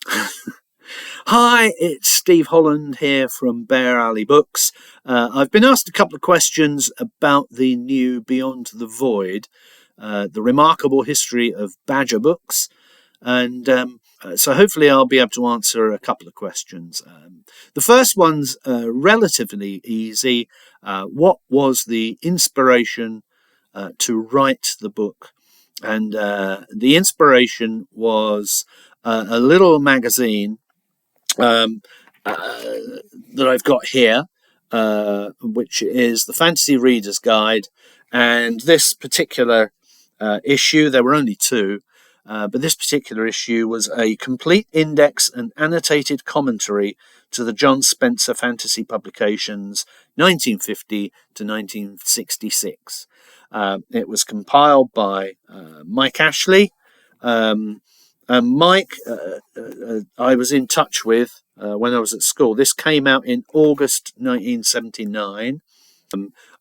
Hi, it's Steve Holland here from Bear Alley Books. I've been asked a couple of questions about the new Beyond the Void, the remarkable history of Badger books, and so hopefully I'll be able to answer a couple of questions. The first one's relatively easy. What was the inspiration to write the book? And the inspiration was a little magazine um, that I've got here, which is the Fantasy Reader's Guide. And this particular issue, there were only two, but this particular issue was a complete index and annotated commentary to the John Spencer fantasy publications 1950 to 1966. It was compiled by Mike Ashley. And Mike, I was in touch with when I was at school. This came out in August 1979.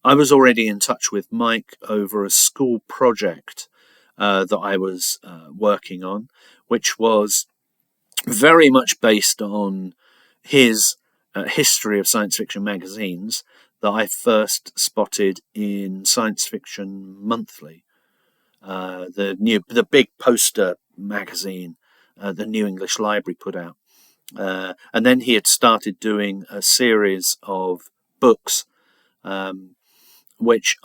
I was already in touch with Mike over a school project that I was working on, which was very much based on his history of science fiction magazines that I first spotted in Science Fiction Monthly. The big poster magazine the New English Library put out, and then he had started doing a series of books, which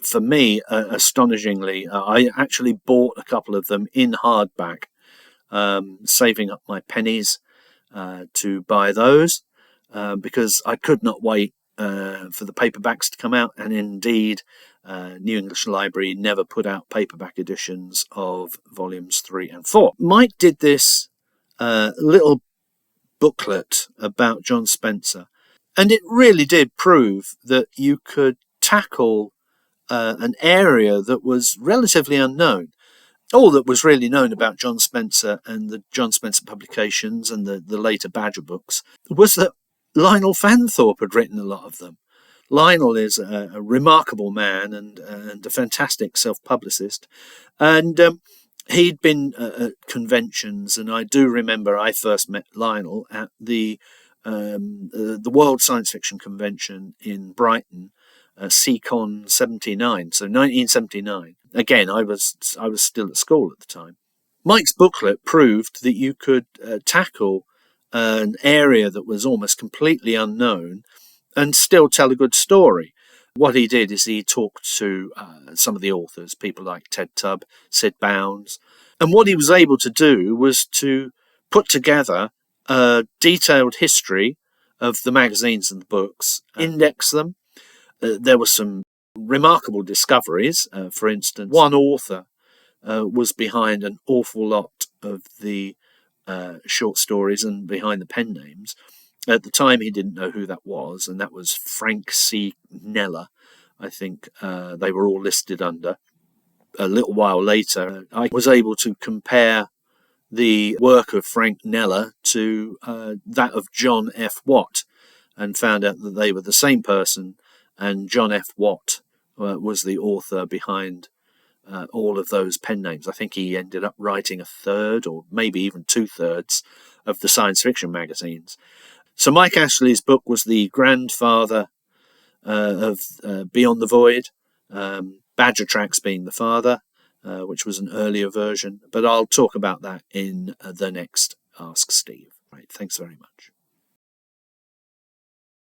for me, astonishingly, I actually bought a couple of them in hardback, saving up my pennies to buy those because I could not wait for the paperbacks to come out, and indeed New English Library never put out paperback editions of volumes 3 and 4. Mike did this little booklet about John Spencer, and it really did prove that you could tackle an area that was relatively unknown. All that was really known about John Spencer and the John Spencer publications and the later Badger books was that Lionel Fanthorpe had written a lot of them. Lionel is a remarkable man and a fantastic self-publicist. And he'd been at conventions, and I do remember I first met Lionel at the World Science Fiction Convention in Brighton, CCon 79, so 1979. Again, I was still at school at the time. Mike's booklet proved that you could tackle an area that was almost completely unknown and still tell a good story. What he did is he talked to some of the authors, people like Ted Tubb, Sid Bounds, and what he was able to do was to put together a detailed history of the magazines and the books, index them. There were some remarkable discoveries. For instance, one author was behind an awful lot of the short stories and behind the pen names. At the time, he didn't know who that was, and that was Frank C. Neller. I think they were all listed under. A little while later, I was able to compare the work of Frank Neller to that of John F. Watt, and found out that they were the same person, and John F. Watt was the author behind all of those pen names. I think he ended up writing a third or maybe even 2/3 of the science fiction magazines. So Mike Ashley's book was the grandfather of Beyond the Void, Badger Tracks being the father, which was an earlier version. But I'll talk about that in the next Ask Steve. Right, thanks very much.